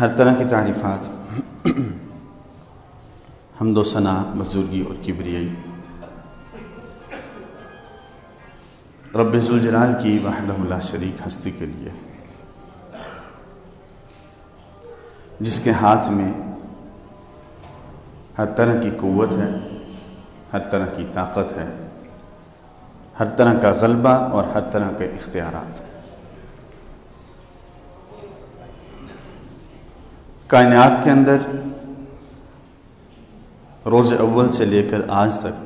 ہر طرح کی تعریفات، حمد و ثنا، بزرگی اور کبریائی رب ذوالجلال کی وحدہ لا شریک ہستی کے لیے، جس کے ہاتھ میں ہر طرح کی قوت ہے، ہر طرح کی طاقت ہے، ہر طرح کا غلبہ اور ہر طرح کے اختیارات۔ کائنات کے اندر روز اول سے لے کر آج تک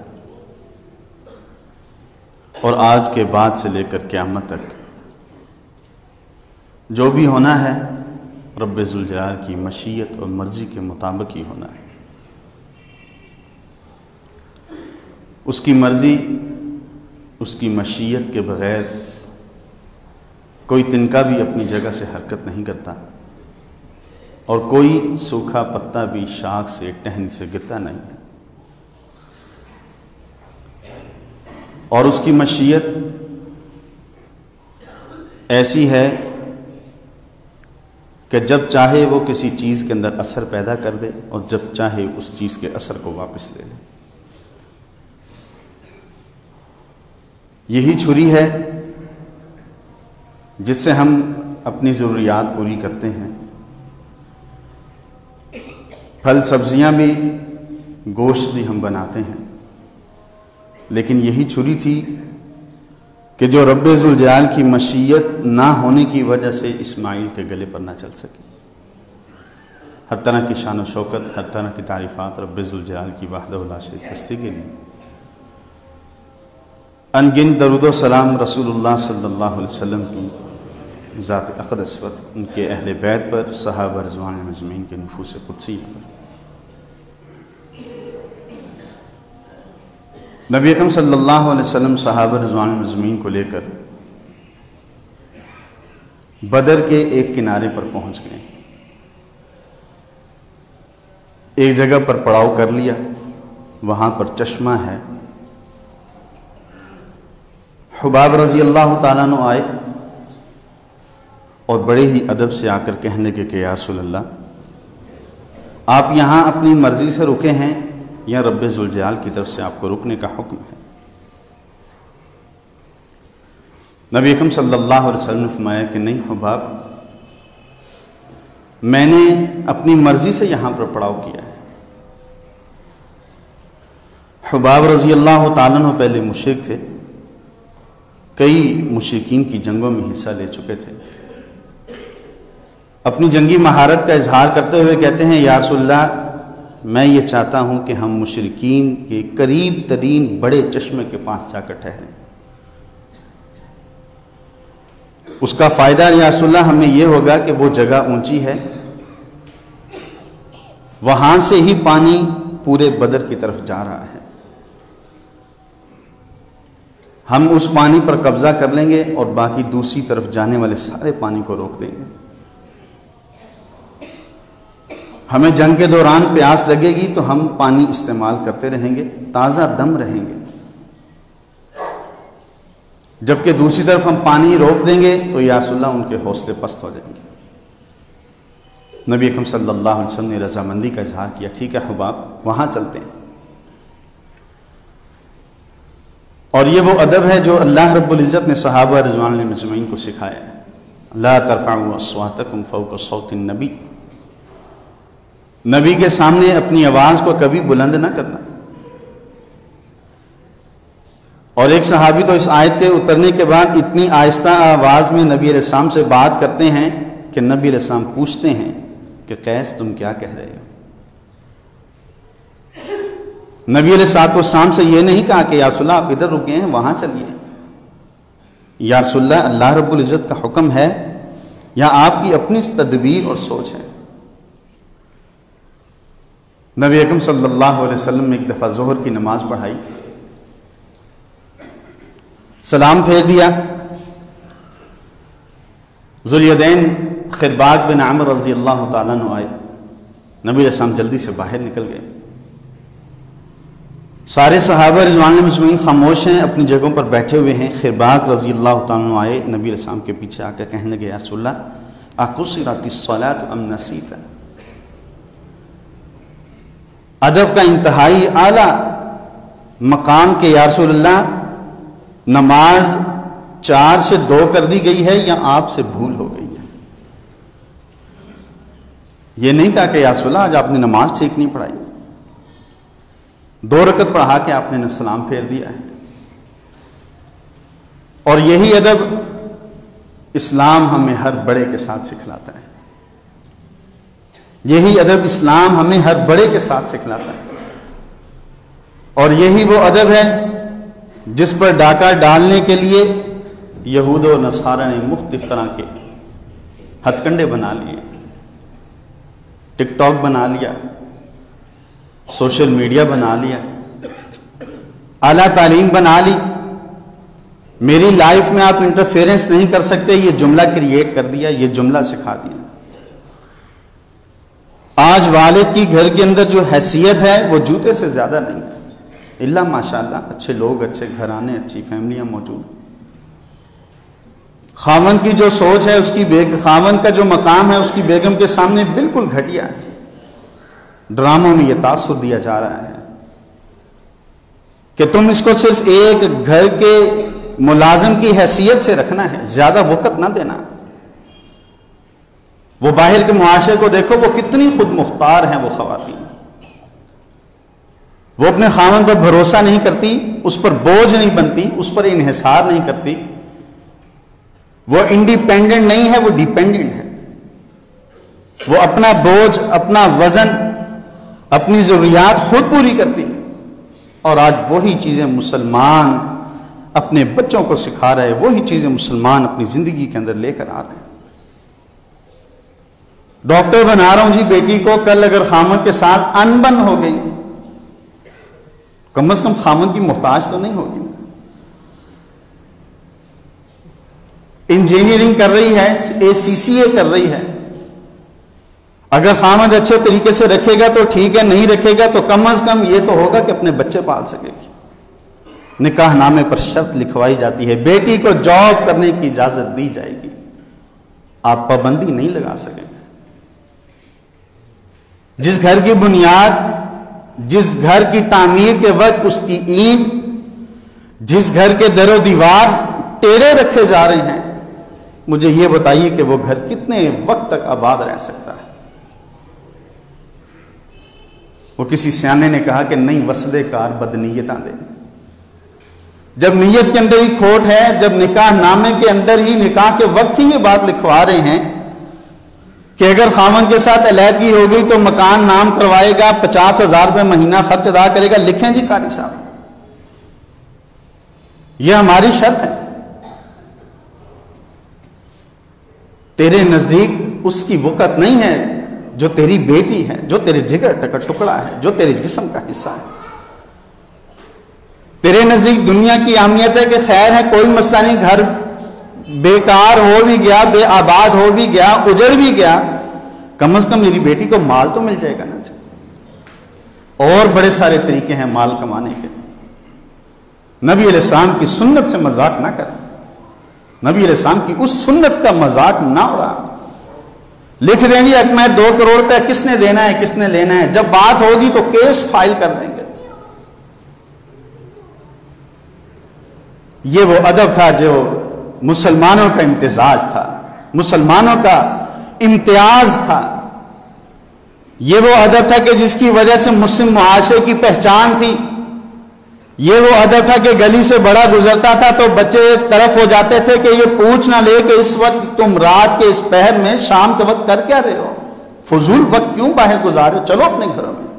اور آج کے بعد سے لے کر قیامت تک جو بھی ہونا ہے رب ذوالجلال کی مشیت اور مرضی کے مطابق ہی ہونا ہے۔ اس کی مرضی، اس کی مشیت کے بغیر کوئی تنکا بھی اپنی جگہ سے حرکت نہیں کرتا اور کوئی سوکھا پتا بھی شاخ سے ٹہنی سے گرتا نہیں ہے۔ اور اس کی مشیت ایسی ہے کہ جب چاہے وہ کسی چیز کے اندر اثر پیدا کر دے اور جب چاہے اس چیز کے اثر کو واپس لے لے۔ یہی چھری ہے جس سے ہم اپنی ضروریات پوری کرتے ہیں، پھل سبزیاں بھی، گوشت بھی ہم بناتے ہیں، لیکن یہی چھری تھی کہ جو رب ذوالجلال کی مشیت نہ ہونے کی وجہ سے اسماعیل کے گلے پر نہ چل سکی۔ ہر طرح کی شان و شوکت، ہر طرح کی تعریفات رب ذوالجلال کی وحدہ لا شریک ہستی کے لیے۔ ان گن درود و سلام رسول اللہ صلی اللہ علیہ وسلم کی ذات اقدس پر، ان کے اہل بیت پر، صحابہ رضوان اجمعین کے نفوس قدسیہ پر۔ نبی اکرم صلی اللہ علیہ وسلم صحابہ رضوان اجمعین کو لے کر بدر کے ایک کنارے پر پہنچ گئے، ایک جگہ پر پڑاؤ کر لیا، وہاں پر چشمہ ہے۔ حباب رضی اللہ تعالیٰ عنہ آئے اور بڑے ہی ادب سے آ کر کہنے لگے کہ یا رسول اللہ، آپ یہاں اپنی مرضی سے رکے ہیں یا رب ذوالجلال کی طرف سے آپ کو رکنے کا حکم ہے؟ نبی اکرم صلی اللہ علیہ وسلم نے فرمایا کہ نہیں حباب، میں نے اپنی مرضی سے یہاں پر پڑاؤ کیا ہے۔ حباب رضی اللہ تعالیٰ عنہ پہلے مشرک تھے، کئی مشرکین کی جنگوں میں حصہ لے چکے تھے۔ اپنی جنگی مہارت کا اظہار کرتے ہوئے کہتے ہیں یا رسول اللہ، میں یہ چاہتا ہوں کہ ہم مشرکین کے قریب ترین بڑے چشمے کے پاس جا کر ٹھہریں، اس کا فائدہ یا رسول اللہ ہمیں یہ ہوگا کہ وہ جگہ اونچی ہے، وہاں سے ہی پانی پورے بدر کی طرف جا رہا ہے، ہم اس پانی پر قبضہ کر لیں گے اور باقی دوسری طرف جانے والے سارے پانی کو روک دیں گے۔ ہمیں جنگ کے دوران پیاس لگے گی تو ہم پانی استعمال کرتے رہیں گے، تازہ دم رہیں گے، جبکہ دوسری طرف ہم پانی روک دیں گے تو یا رسول اللہ ان کے حوصلے پست ہو جائیں گے۔ نبی اکرم صلی اللہ علیہ وسلم نے رضامندی کا اظہار کیا، ٹھیک ہے حباب، وہاں چلتے ہیں۔ اور یہ وہ ادب ہے جو اللہ رب العزت نے صحابہ رضوان اجمعین کو سکھایا ہے۔ لا ترفعوا اصواتکم فوق صوت النبی، نبی کے سامنے اپنی آواز کو کبھی بلند نہ کرنا۔ اور ایک صحابی تو اس آیت کے اترنے کے بعد اتنی آہستہ آواز میں نبی علیہ السلام سے بات کرتے ہیں کہ نبی علیہ السلام پوچھتے ہیں کہ قیس تم کیا کہہ رہے ہو؟ نبی علیہ السلام سے یہ نہیں کہا کہ یا رسول اللہ آپ ادھر رکے ہیں، وہاں چلیے۔ یا رسول اللہ، اللہ رب العزت کا حکم ہے یا آپ کی اپنی تدبیر اور سوچ ہے؟ نبی اکرم صلی اللہ علیہ وسلم نے ایک دفعہ ظہر کی نماز پڑھائی، سلام پھیر دیا، ذوالیدین خرباق بن عامر رضی اللہ تعالیٰ عنہ آئے، نبی علیہ السلام جلدی سے باہر نکل گئے، سارے صحابہ رضوان اجمعین خاموش ہیں، اپنی جگہوں پر بیٹھے ہوئے ہیں۔ خرباق رضی اللہ تعالیٰ عنہ آئے، نبی علیہ السلام کے پیچھے آ کر کہنے لگے یا رسول اللہ، اقصرت الصلاۃ ام نسیت. ادب کا انتہائی اعلیٰ مقام کے یا رسول اللہ نماز 4 سے 2 کر دی گئی ہے یا آپ سے بھول ہو گئی ہے. یہ نہیں کہا کہ یا رسول اللہ آج آپ نے نماز ٹھیک نہیں پڑھائی, 2 رکعت پڑھا کے آپ نے سلام پھیر دیا ہے. اور یہی ادب اسلام ہمیں ہر بڑے کے ساتھ سکھلاتا ہے. یہی ادب اسلام ہمیں ہر بڑے کے ساتھ سکھلاتا ہے. اور یہی وہ ادب ہے جس پر ڈاکہ ڈالنے کے لیے یہود و نصارہ نے مختلف طرح کے ہتھ کنڈے بنا لیے, ٹک ٹاک بنا لیا, سوشل میڈیا بنا لیا, اعلیٰ تعلیم بنا لی. میری لائف میں آپ انٹرفیئرنس نہیں کر سکتے, یہ جملہ کریٹ کر دیا, یہ جملہ سکھا دیا. آج والد کی گھر کے اندر جو حیثیت ہے وہ جوتے سے زیادہ نہیں, اللہ ماشاءاللہ اچھے لوگ, اچھے گھرانے, اچھی فیملیاں موجود. خاوند کی جو سوچ ہے, اس کی خاوند کا جو مقام ہے اس کی بیگم کے سامنے بالکل گھٹیا ہے. ڈراموں میں یہ تاثر دیا جا رہا ہے کہ تم اس کو صرف ایک گھر کے ملازم کی حیثیت سے رکھنا ہے, زیادہ وقت نہ دینا. وہ باہر کے معاشرے کو دیکھو, وہ کتنی خود مختار ہیں وہ خواتین. وہ اپنے خاوند پر بھروسہ نہیں کرتی, اس پر بوجھ نہیں بنتی, اس پر انحصار نہیں کرتی. وہ انڈیپینڈنٹ نہیں ہے, وہ ڈیپینڈنٹ ہے. وہ اپنا بوجھ, اپنا وزن, اپنی ضروریات خود پوری کرتی. اور آج وہی چیزیں مسلمان اپنے بچوں کو سکھا رہے, وہی چیزیں مسلمان اپنی زندگی کے اندر لے کر آ رہے ہیں. ڈاکٹر بنا رہا ہوں جی بیٹی کو, کل اگر خامد کے ساتھ انبن ہو گئی, کم از کم خامد کی محتاج تو نہیں ہوگی. انجینئرنگ کر رہی ہے, CCA کر رہی ہے, اگر خامد اچھے طریقے سے رکھے گا تو ٹھیک ہے, نہیں رکھے گا تو کم از کم یہ تو ہوگا کہ اپنے بچے پال سکے گی. نکاح نامے پر شرط لکھوائی جاتی ہے, بیٹی کو جاب کرنے کی اجازت دی جائے گی, آپ پابندی نہیں لگا سکیں. جس گھر کی بنیاد, جس گھر کی تعمیر کے وقت اس کی اینٹ, جس گھر کے در و دیوار ٹیڑے رکھے جا رہے ہیں, مجھے یہ بتائیے کہ وہ گھر کتنے وقت تک آباد رہ سکتا ہے. وہ کسی سیانے نے کہا کہ نہیں وسلے کار بدنیتاں دے. جب نیت کے اندر ہی کھوٹ ہے, جب نکاح نامے کے اندر ہی نکاح کے وقت ہی یہ بات لکھوا رہے ہیں کہ اگر خاوند کے ساتھ علیحدگی ہو گئی تو مکان نام کروائے گا, 50,000 روپے مہینہ خرچ ادا کرے گا, لکھیں جی قاری صاحب, یہ ہماری شرط ہے. تیرے نزدیک اس کی وقت نہیں ہے جو تیری بیٹی ہے, جو تیرے جگر کا ٹکڑا ہے, جو تیرے جسم کا حصہ ہے. تیرے نزدیک دنیا کی اہمیت ہے کہ خیر ہے کوئی مسئلہ نہیں, گھر بیکار ہو بھی گیا, بے آباد ہو بھی گیا, اجڑ بھی گیا, کم از کم میری بیٹی کو مال تو مل جائے گا نا. اور بڑے سارے طریقے ہیں مال کمانے کے. نبی علیہ السلام کی سنت سے مذاق نہ کریں, نبی علیہ السلام کی اس سنت کا مذاق نہ اڑا. لکھ دیں جی میں 2 کروڑ روپے کس نے دینا ہے, کس نے لینا ہے, جب بات ہوگی تو کیس فائل کر دیں گے. یہ وہ ادب تھا جو مسلمانوں کا امتزاج تھا, مسلمانوں کا امتیاز تھا. یہ وہ ادب تھا کہ جس کی وجہ سے مسلم معاشرے کی پہچان تھی. یہ وہ ادب تھا کہ گلی سے بڑا گزرتا تھا تو بچے ایک طرف ہو جاتے تھے کہ یہ پوچھ نہ لے کہ اس وقت تم رات کے اس پہر میں شام کے وقت کر کیا رہے ہو, فضول وقت کیوں باہر گزارے ہو, چلو اپنے گھروں میں.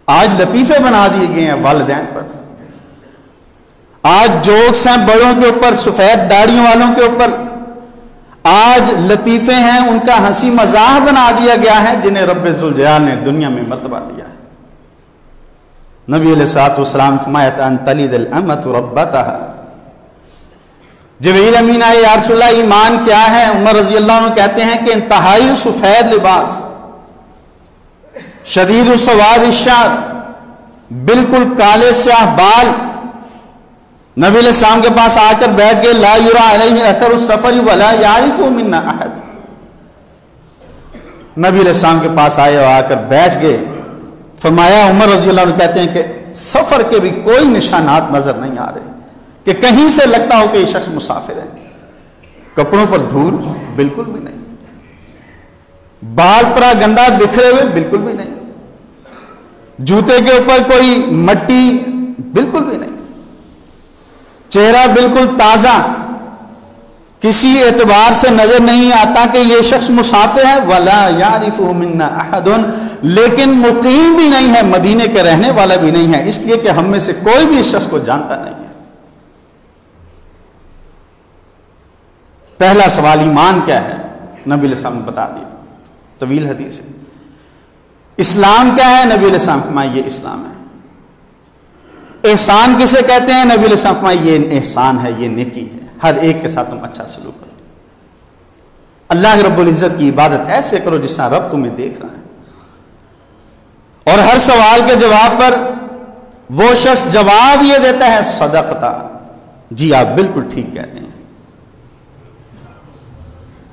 آج لطیفے بنا دیے گئے ہیں والدین پر, آج جوکس ہیں بڑوں کے اوپر, سفید داڑھیوں والوں کے اوپر, آج لطیفے ہیں ان کا ہنسی مزاح بنا دیا گیا ہے جنہیں رب ذوالجلال نے دنیا میں مرتبہ دیا ہے. نبی علیہ الصلوۃ والسلام فرمایا تھا ان تلد الامۃ ربتها. جبریل امین آئے, یا رسول اللہ ایمان کیا ہے؟ عمر رضی اللہ عنہ کہتے ہیں کہ انتہائی سفید لباس, شدید السواد الشعر, بالکل کالے سیاہ بال, نبی علیہ السلام کے پاس آ کر بیٹھ گئے. لا یرا علیہ اثر السفر ولا یعرف منا احد. نبی علیہ السلام کے پاس آئے اور آ کر بیٹھ گئے. فرمایا, عمر رضی اللہ عنہ کہتے ہیں کہ سفر کے بھی کوئی نشانات نظر نہیں آ رہے کہ کہیں سے لگتا ہو کہ یہ شخص مسافر ہے. کپڑوں پر دھول بالکل بھی نہیں, بال پرا گندا بکھرے ہوئے بالکل بھی نہیں, جوتے کے اوپر کوئی مٹی بالکل بھی نہیں, چہرہ بالکل تازہ, کسی اعتبار سے نظر نہیں آتا کہ یہ شخص مسافر ہے. ولا یعرف منا احد, لیکن مقیم بھی نہیں ہے, مدینے کے رہنے والا بھی نہیں ہے, اس لیے کہ ہم میں سے کوئی بھی اس شخص کو جانتا نہیں ہے. پہلا سوال ایمان کیا ہے, نبی علیہ السلام نے بتا دیا, طویل حدیث ہے. اسلام کیا ہے, نبی علیہ السلام فرمائے یہ اسلام ہے. احسان کسے کہتے ہیں, نبی علیہ السلام فرمائے یہ احسان ہے, یہ نیکی ہے, ہر ایک کے ساتھ تم اچھا سلوک کرو. اللہ رب العزت کی عبادت ایسے کرو جس طرح رب تمہیں دیکھ رہا ہے. اور ہر سوال کے جواب پر وہ شخص جواب یہ دیتا ہے صدقتا, جی آپ بالکل ٹھیک کہہ رہے ہیں.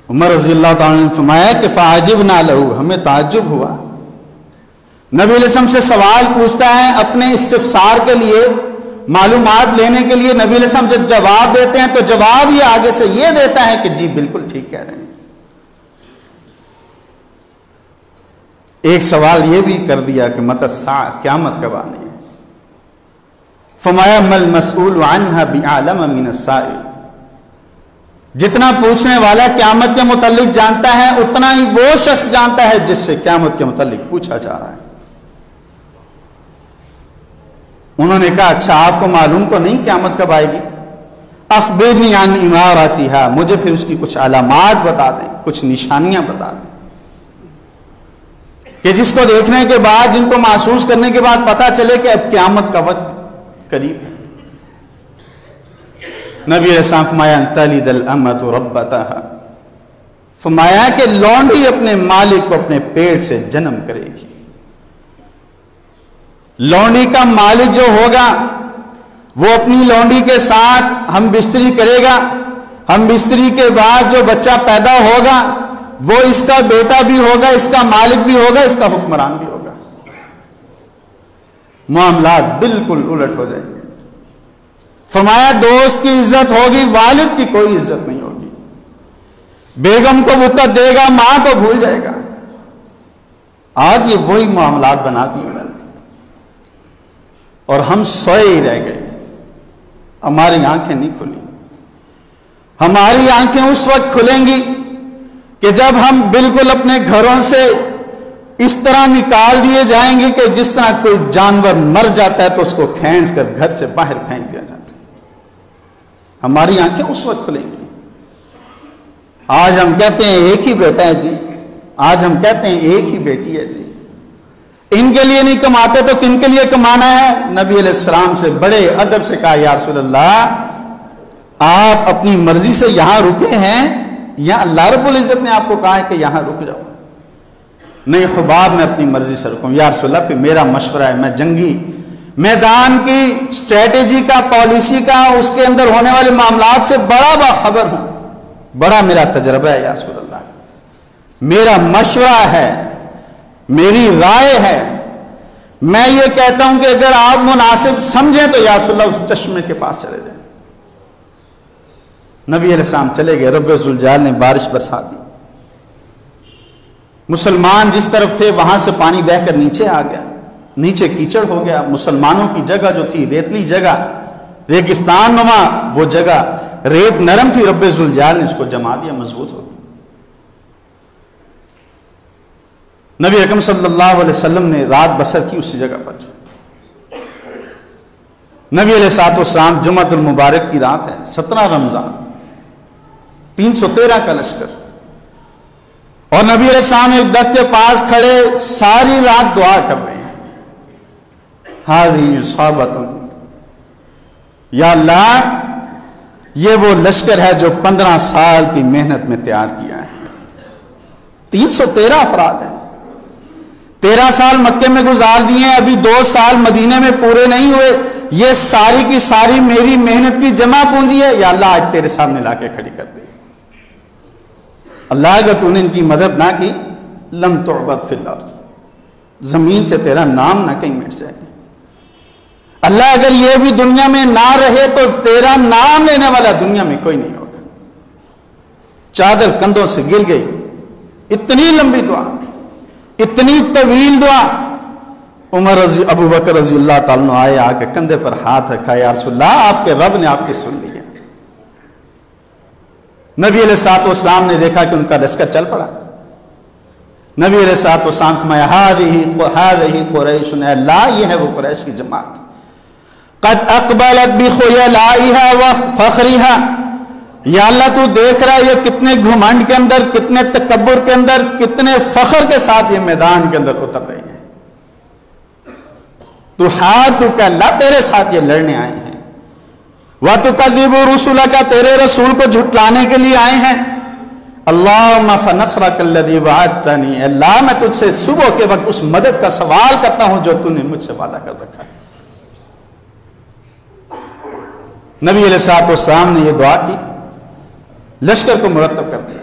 عمر رضی اللہ تعالیٰ نے فرمایا کہ فعجبنا لہ, ہمیں تعجب ہوا. نبی علیہ السلام سے سوال پوچھتا ہے اپنے استفسار کے لیے, معلومات لینے کے لیے. نبی علیہ السلام جب جواب دیتے ہیں تو جواب یہ آگے سے یہ دیتا ہے کہ جی بالکل ٹھیک کہہ رہے ہیں. ایک سوال یہ بھی کر دیا کہ متی الساعہ, قیامت کب آنی ہے. فرمایا مل مسئول عنہا بعالم من السائل, جتنا پوچھنے والا قیامت کے متعلق جانتا ہے اتنا ہی وہ شخص جانتا ہے جس سے قیامت کے متعلق پوچھا جا رہا ہے. انہوں نے کہا اچھا آپ کو معلوم تو نہیں قیامت کب آئے گی. اخبرنی عن اماراتھا, مجھے پھر اس کی کچھ علامات بتا دیں, کچھ نشانیاں بتا دیں کہ جس کو دیکھنے کے بعد, جن کو محسوس کرنے کے بعد پتہ چلے کہ اب قیامت کا وقت قریب ہے. نبی علیہ السلام فرمایا ان تلد الامۃ ربتها, فرمایا کہ لونڈی اپنے مالک کو اپنے پیٹ سے جنم کرے گی. لونڈی کا مالک جو ہوگا وہ اپنی لونڈی کے ساتھ ہم بستری کرے گا. ہم بستری کے بعد جو بچہ پیدا ہوگا وہ اس کا بیٹا بھی ہوگا, اس کا مالک بھی ہوگا, اس کا حکمران بھی ہوگا. معاملات بالکل الٹ ہو جائیں گے. فرمایا دوست کی عزت ہوگی, والد کی کوئی عزت نہیں ہوگی. بیگم کو وقت دے گا, ماں کو بھول جائے گا. آج یہ وہی معاملات بنا دی ہیں اور ہم سوئے ہی رہ گئے, ہماری آنکھیں نہیں کھلی. ہماری آنکھیں اس وقت کھلیں گی کہ جب ہم بالکل اپنے گھروں سے اس طرح نکال دیے جائیں گے کہ جس طرح کوئی جانور مر جاتا ہے تو اس کو کھینچ کر گھر سے باہر پھینک دیا جاتا ہے. ہماری آنکھیں اس وقت کھلیں گی. آج ہم کہتے ہیں ایک ہی بیٹا ہے جی, آج ہم کہتے ہیں ایک ہی بیٹی ہے جی. ان کے لیے نہیں کماتے تو کن کے لیے کمانا ہے. نبی علیہ السلام سے بڑے ادب سے کہا یا رسول اللہ آپ اپنی مرضی سے یہاں رکے ہیں یا اللہ رب العزت نے آپ کو کہا ہے کہ یہاں رک جاؤ. نہیں حباب میں اپنی مرضی سے رکوں. یا رسول اللہ پھر میرا مشورہ ہے, میں جنگی میدان کی اسٹریٹجی کا, پالیسی کا, اس کے اندر ہونے والے معاملات سے بڑا باخبر ہوں, بڑا میرا تجربہ ہے. یا رسول اللہ میرا مشورہ ہے, میری رائے ہے, میں یہ کہتا ہوں کہ اگر آپ مناسب سمجھیں تو یا رسول اللہ اس چشمے کے پاس چلے جائیں. نبی علیہ السلام چلے گئے. رب ذوالجلال نے بارش برسا دی. مسلمان جس طرف تھے وہاں سے پانی بہہ کر نیچے آ گیا, نیچے کیچڑ ہو گیا. مسلمانوں کی جگہ جو تھی ریتلی جگہ, ریگستان نما وہ جگہ, ریت نرم تھی, رب ذوالجلال نے اس کو جما دیا, مضبوط ہو گئی. نبی اکرم صلی اللہ علیہ وسلم نے رات بسر کی اسی جگہ پر. نبی علیہ الصلوۃ والسلام جمعۃ المبارک کی رات ہے, 17 رمضان, 313 کا لشکر, اور نبی علیہ السلام ایک درخت کے پاس کھڑے ساری رات دعا کر رہے ہیں. ہذہ صابۃ, یا اللہ یہ وہ لشکر ہے جو 15 سال کی محنت میں تیار کیا ہے. 313 افراد ہیں, 13 سال مکے میں گزار دیے ہیں, ابھی 2 سال مدینے میں پورے نہیں ہوئے. یہ ساری کی ساری میری محنت کی جمع پونجی ہے، یا اللہ آج تیرے سامنے لا کے کھڑی کر دی۔ اللہ اگر تو نے ان کی مدد نہ کی، لم تعبد فی الارض، زمین سے تیرا نام نہ کہیں مٹ جائے۔ اللہ اگر یہ بھی دنیا میں نہ رہے تو تیرا نام لینے والا دنیا میں کوئی نہیں ہوگا۔ چادر کندھوں سے گر گئی، اتنی لمبی دعا، اتنی طویل دعا۔ ابو بکر رضی اللہ تعالیٰ عنہ آئے، آ کے کندھے پر ہاتھ رکھا، یا رسول اللہ آپ کے رب نے آپ کی سن لی ہے۔ نبی علیہ الصلوۃ والسلام نے دیکھا کہ ان کا لشکر چل پڑا۔ نبی علیہ الصلوۃ والسلام فرمایا ہذہ قریش، اللہ یہ ہے وہ قریش کی جماعت، قد اقبلت بخیلائها وفخرها، یا اللہ تو دیکھ رہا ہے یہ کتنے گھمنڈ کے اندر، کتنے تکبر کے اندر، کتنے فخر کے ساتھ یہ میدان کے اندر اتر رہے ہیں۔ تو ہاتھ کا اللہ تیرے ساتھ یہ لڑنے آئے ہیں، وَتُكَذِّبُ رُسُلَكَ، تیرے رسول کو جھٹلانے کے لیے آئے ہیں۔ اللہم فَنَصْرَكَ الَّذِي وَعَدْتَنِي، اللہ میں تجھ سے صبح کے وقت اس مدد کا سوال کرتا ہوں جو تو نے مجھ سے وعدہ کر رکھا ہے۔ نبی علیہ الصلوۃ والسلام نے یہ دعا کی، لشکر کو مرتب کر دیا۔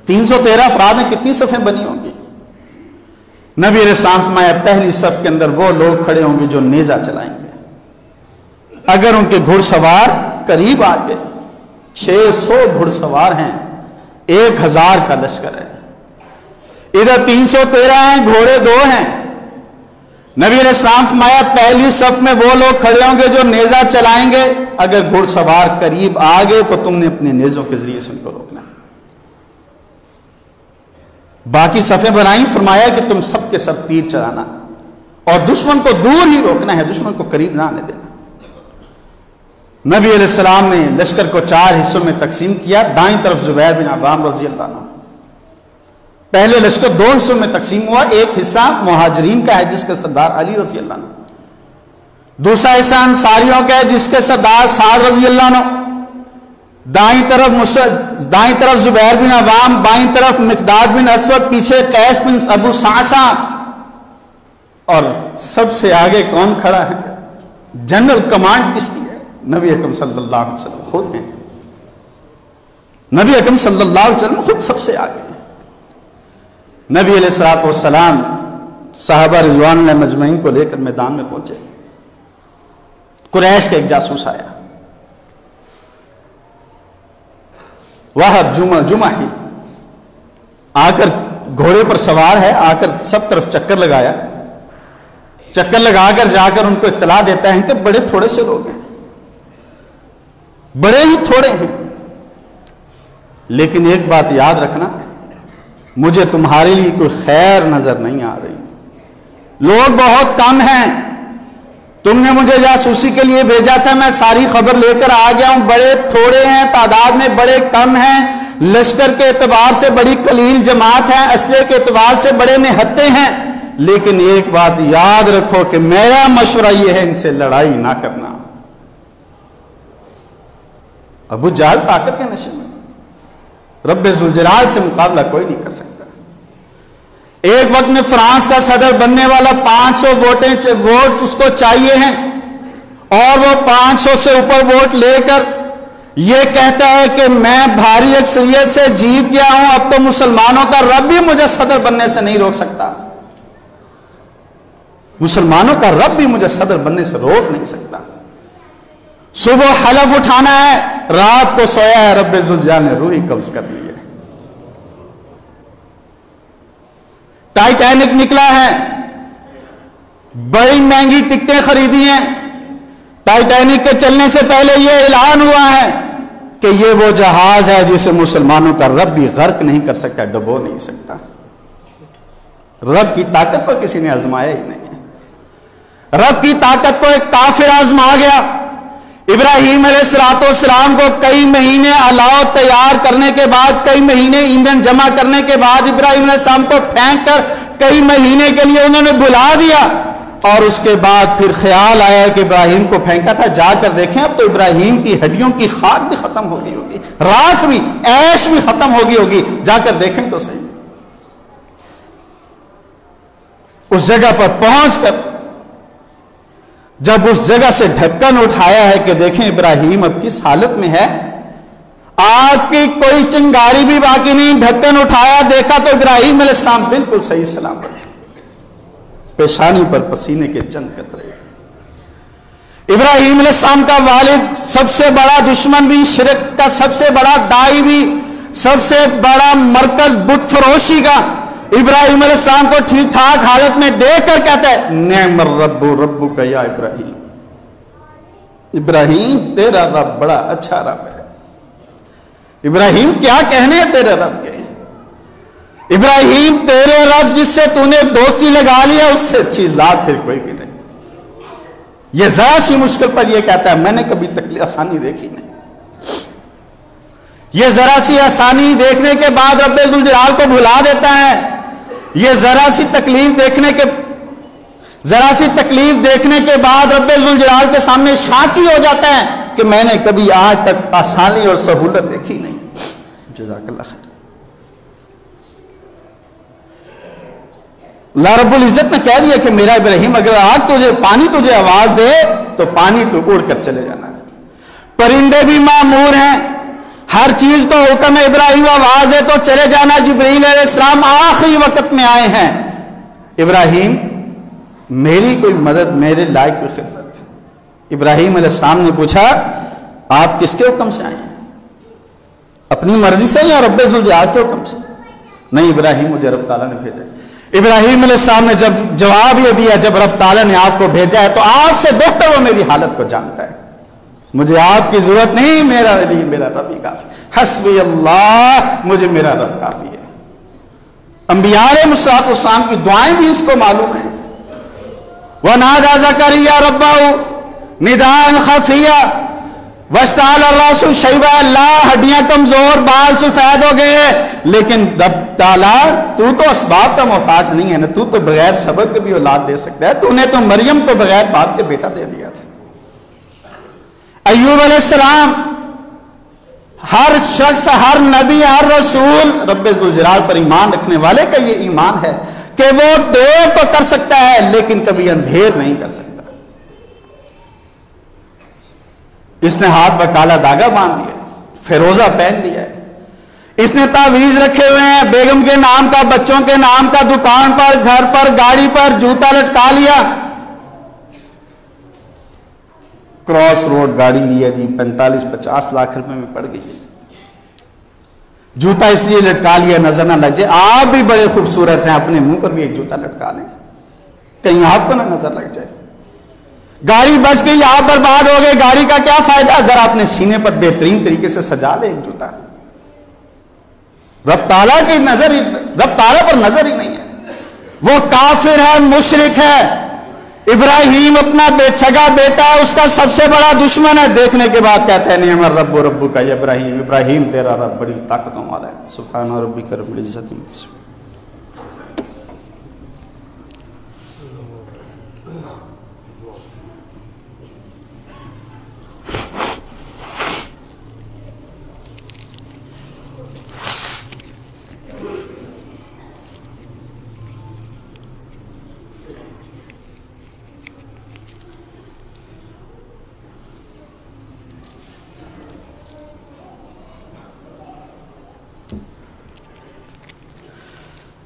313 افراد ہیں، کتنی صفیں بنی ہوں گی؟ نبی علیہ السلام فرمایا پہلی صف کے اندر وہ لوگ کھڑے ہوں گے جو نیزہ چلائیں گے، اگر ان کے گھڑ سوار قریب آ گئے، 600 گھڑ سوار ہیں، 1000 کا لشکر ہے، ادھر 313 ہیں، گھوڑے 2 ہیں۔ نبی علیہ السلام فرمایا پہلی صف میں وہ لوگ کھڑے ہوں گے جو نیزہ چلائیں گے، اگر گھڑ سوار قریب آ گئے تو تم نے اپنے نیزوں کے ذریعے سے ان کو روکنا ہے۔ باقی صفیں بنائیں، فرمایا کہ تم سب کے سب تیر چلانا اور دشمن کو دور ہی روکنا ہے، دشمن کو قریب نہ آنے دینا۔ نبی علیہ السلام نے لشکر کو 4 حصوں میں تقسیم کیا۔ دائیں طرف زبیر بن عوام رضی اللہ عنہ، پہلے لشکر 2 حصوں میں تقسیم ہوا، ایک حصہ مہاجرین کا ہے جس کے سردار علی رضی اللہ عنہ، دوسرا حصہ انصاریوں کا ہے جس کے سردار سعد رضی اللہ عنہ۔ دائیں طرف زبیر بن عوام، بائیں طرف مقداد بن اسود، پیچھے قیس بن ابو صعصع، اور سب سے آگے کون کھڑا ہے؟ جنرل کمانڈ کس کی ہے؟ نبی اکرم صلی اللہ علیہ وسلم خود ہیں۔ نبی اکرم صلی اللہ علیہ وسلم خود سب سے آگے ہیں۔ نبی علیہ الصلوۃ والسلام صحابہ رضوان اللہ مجمعین کو لے کر میدان میں پہنچے۔ قریش کا ایک جاسوس آیا، وہب جمحی، آ کر گھوڑے پر سوار ہے، آ کر سب طرف چکر لگایا، چکر لگا کر جا کر ان کو اطلاع دیتا ہے کہ بڑے تھوڑے سے لوگ ہیں، بڑے ہی تھوڑے ہیں، لیکن ایک بات یاد رکھنا، مجھے تمہارے لیے کوئی خیر نظر نہیں آ رہی، لوگ بہت کم ہیں، تم نے مجھے جاسوسی کے لیے بھیجا تھا، میں ساری خبر لے کر آ گیا ہوں، بڑے تھوڑے ہیں، تعداد میں بڑے کم ہیں، لشکر کے اعتبار سے بڑی قلیل جماعت ہے، اسلحے کے اعتبار سے بڑے نہتے ہیں، لیکن ایک بات یاد رکھو کہ میرا مشورہ یہ ہے ان سے لڑائی نہ کرنا۔ ابو جہل طاقت کے نشے میں، رب ذوالجلال سے مقابلہ کوئی نہیں کر سکتا۔ ایک وقت میں فرانس کا صدر بننے والا 500 ووٹ اس کو چاہیے ہیں، اور وہ 500 سے اوپر ووٹ لے کر یہ کہتا ہے کہ میں بھاری اکثریت سے جیت گیا ہوں، اب تو مسلمانوں کا رب بھی مجھے صدر بننے سے نہیں روک سکتا، مسلمانوں کا رب بھی مجھے صدر بننے سے روک نہیں سکتا۔ صبح حلف اٹھانا ہے، رات کو سویا ہے، رب ذوالجلال نے روح قبض کر لی ہے۔ ٹائٹینک نکلا ہے، بڑی مہنگی ٹکٹیں خریدی ہیں، ٹائٹینک کے چلنے سے پہلے یہ اعلان ہوا ہے کہ یہ وہ جہاز ہے جسے مسلمانوں کا رب بھی غرق نہیں کر سکتا، ڈبو نہیں سکتا۔ رب کی طاقت کو کسی نے آزمایا ہی نہیں ہے، رب کی طاقت کو ایک کافر آزما گیا۔ ابراہیم علیہ السلام کو کئی مہینے الاؤ تیار کرنے کے بعد، کئی مہینے ایندھن جمع کرنے کے بعد ابراہیم علیہ السلام کو پھینک کر کئی مہینے کے لیے انہوں نے بلا دیا، اور اس کے بعد پھر خیال آیا کہ ابراہیم کو پھینکا تھا، جا کر دیکھیں اب تو ابراہیم کی ہڈیوں کی خاک بھی ختم ہو گئی ہوگی، راکھ بھی، ایش بھی ختم ہو گئی ہوگی، جا کر دیکھیں تو صحیح۔ اس جگہ پر پہنچ کر جب اس جگہ سے ڈھکن اٹھایا ہے کہ دیکھیں ابراہیم اب کس حالت میں ہے، آگ کی کوئی چنگاری بھی باقی نہیں، ڈھکن اٹھایا دیکھا تو ابراہیم علیہ السلام بالکل صحیح سلامت، پیشانی پر پسینے کے چند قطرے۔ ابراہیم علیہ السلام کا والد سب سے بڑا دشمن بھی، شرک کا سب سے بڑا داعی بھی، سب سے بڑا مرکز بت فروشی کا، ابراہیم علیہ السلام کو ٹھیک ٹھاک حالت میں دیکھ کر کہتا ہے نعم الرب ربک یا ابراہیم، ابراہیم تیرا رب بڑا اچھا رب ہے۔ ابراہیم کیا کہنے ہیں تیرے رب کے، ابراہیم تیرے رب جس سے تو نے دوستی لگا لیا اس سے اچھی ذات پھر کوئی بھی نہیں۔ یہ ذرا سی مشکل پر یہ کہتا ہے میں نے کبھی تکلیف آسانی دیکھی نہیں۔ یہ ذرا سی آسانی دیکھنے کے بعد رب ذوالجلال کو بھلا دیتا ہے، یہ ذرا سی تکلیف دیکھنے کے بعد رب ذوالجلال کے سامنے شاکی ہو جاتا ہے کہ میں نے کبھی آج تک آسانی اور سہولت دیکھی نہیں۔ جزاک اللہ خیر۔ اللہ رب العزت نے کہہ دیا کہ میرا ابراہیم اگر آگ پانی تجھے آواز دے تو پانی تو اڑ کر چلے جانا ہے، پرندے بھی مامور ہیں، ہر چیز کو حکم ہے ابراہیم آواز دے تو چلے جانا۔ جبرائیل علیہ السلام آخری وقت میں آئے ہیں، ابراہیم میری کوئی مدد، میرے لائق کوئی خدمت۔ ابراہیم علیہ السلام نے پوچھا آپ کس کے حکم سے آئے ہیں، اپنی مرضی سے یا رب ذوالجلال کے حکم سے؟ نہیں ابراہیم مجھے رب تعالیٰ نے بھیجا۔ ابراہیم علیہ السلام نے جب جواب یہ دیا جب رب تعالیٰ نے آپ کو بھیجا ہے تو آپ سے بہتر وہ میری حالت کو جانتا ہے، مجھے آپ کی ضرورت نہیں، میرا رب ہی کافی، حسبی اللہ، مجھے میرا رب کافی ہے۔ انبیاء علیہ السلام کی دعائیں بھی اس کو معلوم ہیں۔ وَنَادَى زَكَرِيَّا رَبَّهُ نِدَاءً خَفِيًّا وَاسْتَعْلَى الرَّأْسُ شَيْبًا، اللہ ہڈیاں کمزور، بال سفید ہو گئے، لیکن رب تعالیٰ تو اسباب کا محتاج نہیں ہے نا، تو بغیر صبر کے بھی اولاد دے سکتا ہے، تو نے تو مریم کو بغیر باپ کے بیٹا دے دیا تھا۔ ایوب علیہ السلام، ہر شخص، ہر نبی، ہر رسول رب ذوالجلال پر ایمان رکھنے والے کا یہ ایمان ہے کہ وہ دیر تو کر سکتا ہے لیکن کبھی اندھیر نہیں کر سکتا۔ اس نے ہاتھ پر کالا دھاگا باندھ لیا، فیروزہ پہن لیا ہے، اس نے تعویذ رکھے ہوئے ہیں، بیگم کے نام کا، بچوں کے نام کا، دکان پر، گھر پر، گاڑی پر جوتا لٹکا لیا، کراس روڈ گاڑی لیا جی 45-50 لاکھ روپے میں پڑ گئی، جوتا اس لیے لٹکا لیا نظر نہ لگ جائے، آپ بھی بڑے خوبصورت ہیں، اپنے منہ پر بھی ایک جوتا لٹکا لیں کہیں آپ کو نہ نظر لگ جائے، گاڑی بچ گئی، آپ برباد ہو گئے، گاڑی کا کیا فائدہ، ذرا اپنے سینے پر بہترین طریقے سے سجا لے ایک جوتا۔ رب تعالیٰ پر نظر ہی نہیں ہے، وہ کافر ہے، مشرک ہے، ابراہیم اپنا سگا بیٹا ہے، اس کا سب سے بڑا دشمن ہے، دیکھنے کے بعد کہتے ہیں نعم الرب ربک یا ابراہیم، ابراہیم تیرا رب بڑی طاقتوں والا ہے۔ سبحان ربک رب العزت عما یصفون۔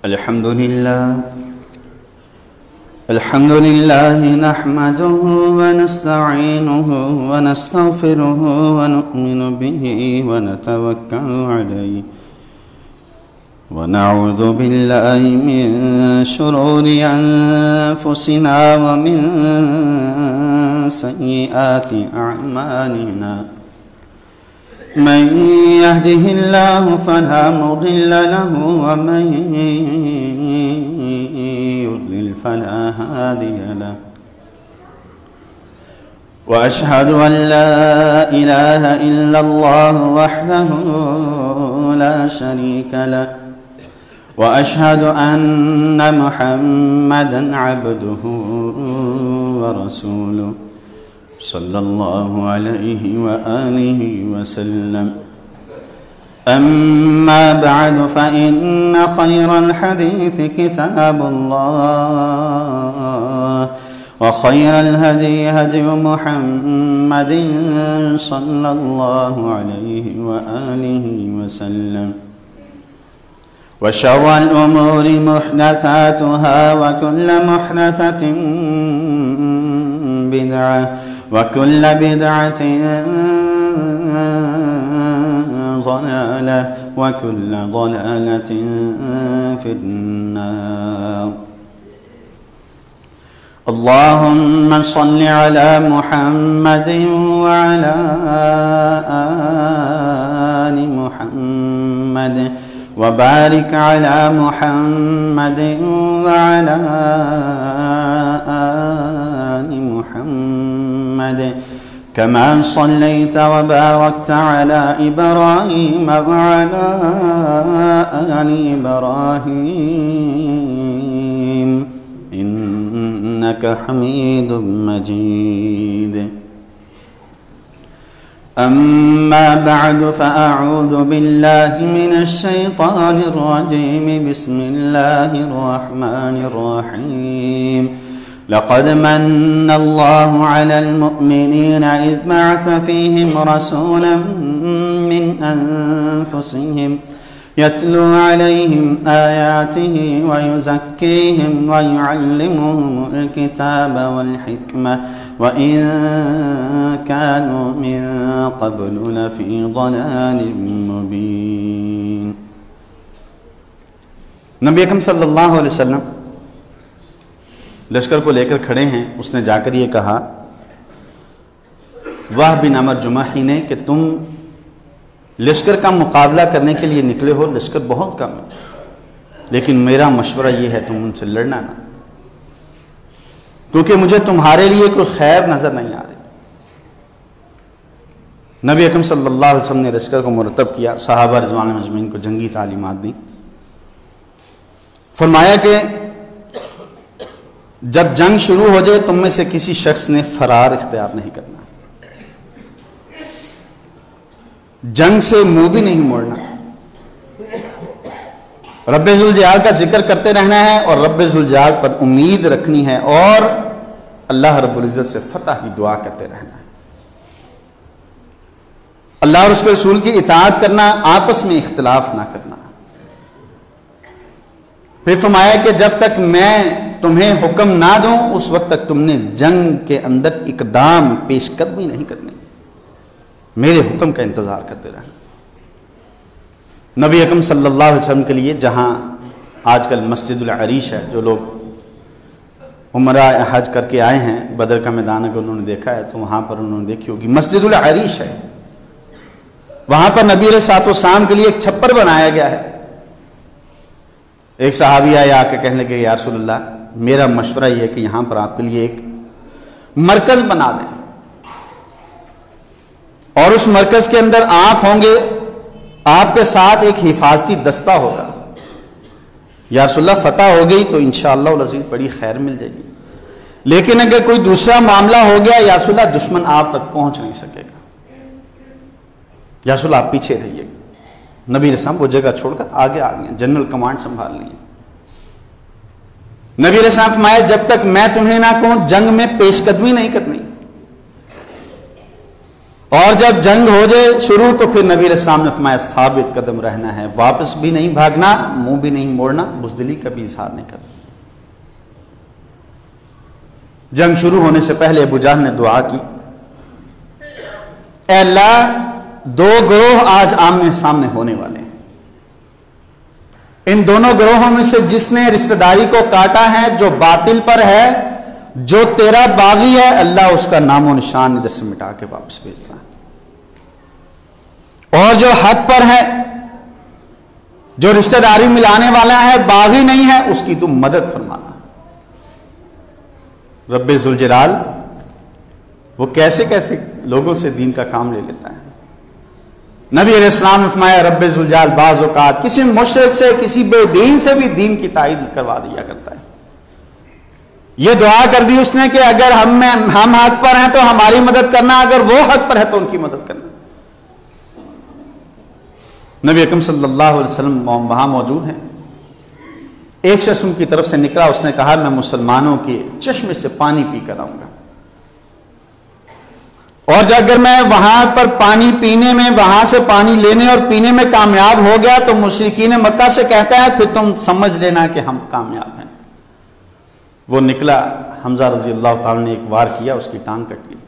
الحمد لله نحمده ونستعينه ونستغفره ونؤمن به ونتوكل عليه ونعوذ بالله من شرور أنفسنا ومن سيئات أعمالنا، من يهده الله فلا مضل له ومن يضلل فلا هادي له، وأشهد أن لا إله إلا الله وحده لا شريك له، وأشهد أن محمدًا عبده ورسوله صلى الله عليه وآله وسلم. أما بعد فإن خير الحديث كتاب الله، وخير الهدي هدي محمد صلى الله عليه وآله وسلم وشر الأمور محدثاتها وكل محدثة بدعة وكل بدعة ضلالة وكل ضلالة في النار. اللهم صل على محمد وعلى آل محمد وبارك على محمد وعلى آل محمد كما صليت وباركت على إبراهيم وعلى آل إبراهيم إنك حميد مجيد. أما بعد فأعوذ بالله من الشيطان الرجيم. بسم الله الرحمن الرحيم. لقد من الله على المؤمنين إذ بعث فيهم رسولا من أنفسهم يتلو عليهم آياته ويزكيهم ويعلمهم الكتاب والحكمة وإن كانوا من قبل لفي ضلال مبين. نبی اکرم صلی اللہ علیہ وسلم لشکر کو لے کر کھڑے ہیں. اس نے جا کر یہ کہا وہب بن عمر جمحی نے کہ تم لشکر کا مقابلہ کرنے کے لیے نکلے ہو، لشکر بہت کم ہے، لیکن میرا مشورہ یہ ہے تم ان سے لڑنا نہ، کیونکہ مجھے تمہارے لیے کوئی خیر نظر نہیں آ رہی. نبی اکرم صلی اللہ علیہ وسلم نے لشکر کو مرتب کیا، صحابہ رضوان اللہ اجمعین کو جنگی تعلیمات دیں. فرمایا کہ جب جنگ شروع ہو جائے تم میں سے کسی شخص نے فرار اختیار نہیں کرنا، جنگ سے منہ بھی نہیں موڑنا، رب ذوالجلال کا ذکر کرتے رہنا ہے اور رب ذوالجلال پر امید رکھنی ہے اور اللہ رب العزت سے فتح کی دعا کرتے رہنا ہے. اللہ اور اس کے رسول کی اطاعت کرنا، آپس میں اختلاف نہ کرنا. پھر فرمایا کہ جب تک میں تمہیں حکم نہ دوں اس وقت تک تم نے جنگ کے اندر اقدام پیش قدمی نہیں کرنی، میرے حکم کا انتظار کرتے رہنا. نبی اکرم صلی اللہ علیہ وسلم کے لیے جہاں آج کل مسجد العریش ہے، جو لوگ عمرہ حج کر کے آئے ہیں بدر کا میدان اگر انہوں نے دیکھا ہے تو وہاں پر انہوں نے دیکھی ہوگی مسجد العریش ہے. وہاں پر نبی علیہ الصلوۃ والسلام کے لیے ایک چھپر بنایا گیا ہے. ایک صحابی آئے آ کے کہنے لگے یا رسول اللہ میرا مشورہ یہ ہے کہ یہاں پر آپ کے لیے ایک مرکز بنا دیں اور اس مرکز کے اندر آپ ہوں گے، آپ کے ساتھ ایک حفاظتی دستہ ہوگا. یا رسول اللہ فتح ہو گئی تو انشاءاللہ العزیز بڑی خیر مل جائے گی، لیکن اگر کوئی دوسرا معاملہ ہو گیا یا رسول اللہ دشمن آپ تک پہنچ نہیں سکے گا، یا رسول اللہ آپ پیچھے رہیے گا. نبی علیہ السلام وہ جگہ چھوڑ کر آگے آ گئے، جنرل کمانڈ سنبھال لی. نبی علیہ السلام فرمایا جب تک میں تمہیں نہ کہوں جنگ میں پیش قدمی نہیں کرنی، اور جب جنگ ہو جائے شروع تو پھر نبی علیہ السلام نے فرمایا ثابت قدم رہنا ہے، واپس بھی نہیں بھاگنا، منہ بھی نہیں موڑنا، بزدلی کا بھی اظہار نہیں کرنا. جنگ شروع ہونے سے پہلے ابو جہل نے دعا کی اے اللہ دو گروہ آج آمنے سامنے ہونے والے ہیں، ان دونوں گروہوں میں سے جس نے رشتہ داری کو کاٹا ہے، جو باطل پر ہے، جو تیرا باغی ہے، اللہ اس کا نام و نشان ادھر سے مٹا کے واپس بھیجنا ہے، اور جو حق پر ہے، جو رشتہ داری ملانے والا ہے، باغی نہیں ہے، اس کی تم مدد فرمانا. رب ذوالجلال وہ کیسے کیسے لوگوں سے دین کا کام لے لیتا ہے. نبی علیہ السلام نے فرمایا رب ذوالجلال بعض اوقات کسی مشرک سے، کسی بے دین سے بھی دین کی تائید کروا دیا کرتا ہے. یہ دعا کر دی اس نے کہ اگر ہم حق پر ہیں تو ہماری مدد کرنا، اگر وہ حق پر ہے تو ان کی مدد کرنا. نبی اکرم صلی اللہ علیہ وسلم وہاں موجود ہیں. ایک شخص ان کی طرف سے نکلا, اس نے کہا میں مسلمانوں کے چشمے سے پانی پی کر آؤں گا, اور اگر میں وہاں پر پانی پینے میں, وہاں سے پانی لینے اور پینے میں کامیاب ہو گیا تو مشرکین مکہ سے کہتا ہے پھر تم سمجھ لینا کہ ہم کامیاب ہیں. وہ نکلا, حمزہ رضی اللہ تعالیٰ نے ایک وار کیا, اس کی ٹانگ کٹ گئی,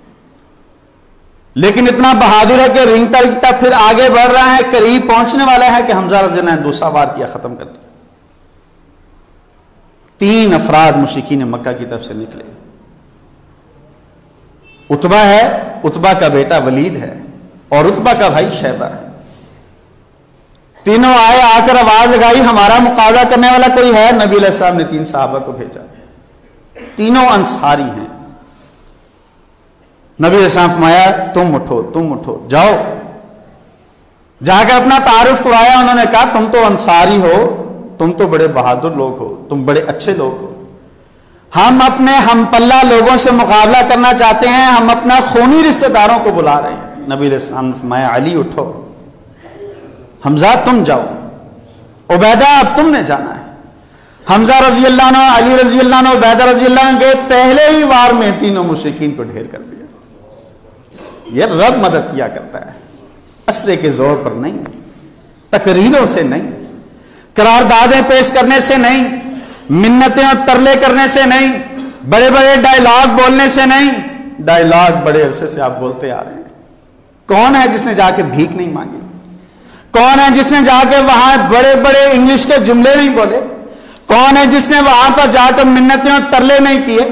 لیکن اتنا بہادر ہے کہ رینگتا رینگتا پھر آگے بڑھ رہا ہے, قریب پہنچنے والا ہے کہ حمزہ رضی اللہ نے دوسرا وار کیا, ختم کر دیا. 3 افراد مشرکین مکہ کی طرف سے نکلے. عتبہ ہے, عتبہ کا بیٹا ولید ہے, اور عتبہ کا بھائی شیبہ ہے. تینوں آئے, آ کر آواز لگائی ہمارا مقابلہ کرنے والا کوئی ہے؟ نبی علیہ السلام نے 3 صحابہ کو بھیجا, تینوں انصاری ہیں. نبی علیہ السلام فرمایا تم اٹھو جاؤ. جا کر اپنا تعارف کرایا. انہوں نے کہا تم تو انصاری ہو, تم تو بڑے بہادر لوگ ہو, تم بڑے اچھے لوگ ہو, ہم اپنے ہم پلہ لوگوں سے مقابلہ کرنا چاہتے ہیں, ہم اپنا خونی رشتہ داروں کو بلا رہے ہیں. نبی علیہ السلام نے فرمایا علی اٹھو, حمزہ تم جاؤ, عبیدہ اب تم نے جانا ہے. حمزہ رضی اللہ عنہ, علی رضی اللہ عنہ, عبیدہ رضی اللہ عنہ کے پہلے ہی وار میں تینوں مشرکین کو ڈھیر کر دیا. یہ رب مدد کیا کرتا ہے, اسلحے کے زور پر نہیں, تقریروں سے نہیں, قراردادیں پیش کرنے سے نہیں, منتیں اور ترلے کرنے سے نہیں, بڑے بڑے ڈائلاگ بولنے سے نہیں. ڈائلاگ بڑے عرصے سے آپ بولتے آ رہے ہیں. کون ہے جس نے جا کے بھیک نہیں مانگی؟ کون ہے جس نے جا کے وہاں بڑے بڑے انگلش کے جملے نہیں بولے؟ کون ہے جس نے وہاں پر جا کر منتیں اور ترلے نہیں کیے؟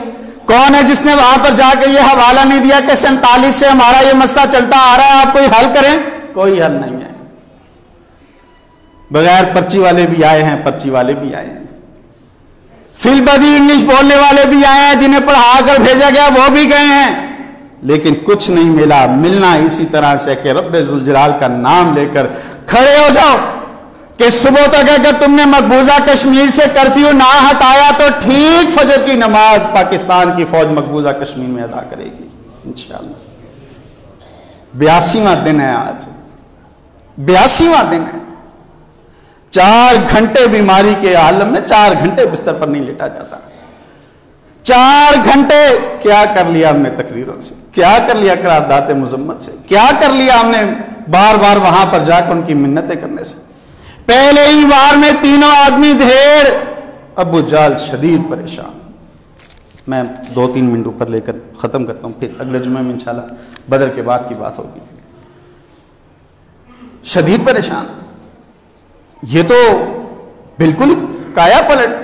کون ہے جس نے وہاں پر جا کے یہ حوالہ نہیں دیا کہ 47 سے ہمارا یہ مسئلہ چلتا آ رہا ہے, آپ کوئی حل کریں؟ کوئی حل نہیں ہے. بغیر پرچی والے بھی آئے ہیں, پرچی والے بھی آئے ہیں, فی البدی انگلش بولنے والے بھی آئے ہیں, جنہیں پڑھا کر بھیجا گیا وہ بھی گئے ہیں, لیکن کچھ نہیں ملا. ملنا اسی طرح سے کہ رب ذوالجلال کا نام لے کر کھڑے ہو جاؤ کہ صبح تک اگر تم نے مقبوضہ کشمیر سے کرفیو نہ ہٹایا تو ٹھیک فجر کی نماز پاکستان کی فوج مقبوضہ کشمیر میں ادا کرے گی انشاءاللہ. 82واں دن ہے آج, 82واں دن ہے. 4 گھنٹے بیماری کے عالم میں 4 گھنٹے بستر پر نہیں لیٹا جاتا. 4 گھنٹے کیا کر لیا ہم نے تقریروں سے, کیا کر لیا قرارداد مذمت سے, کیا کر لیا ہم نے بار بار وہاں پر جا کر ان کی منتیں کرنے سے. پہلے ہی وار میں تینوں آدمی ڈھیر. ابو جہل شدید پریشان. میں 2-3 منٹ اوپر لے کر ختم کرتا ہوں, پھر اگلے جمعے میں انشاءاللہ بدر کے بعد کی بات ہوگی. شدید پریشان. یہ تو بالکل کایا پلٹ.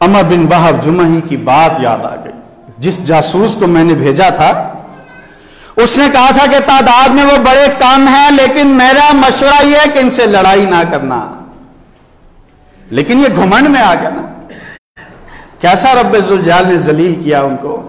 عمر بن وہب جمحی کی بات یاد آ گئی. جس جاسوس کو میں نے بھیجا تھا اس نے کہا تھا کہ تعداد میں وہ بڑے کم ہیں, لیکن میرا مشورہ یہ ہے کہ ان سے لڑائی نہ کرنا. لیکن یہ گھمنڈ میں آ گیا نا. کیسا رب ذوالجلال نے ذلیل کیا ان کو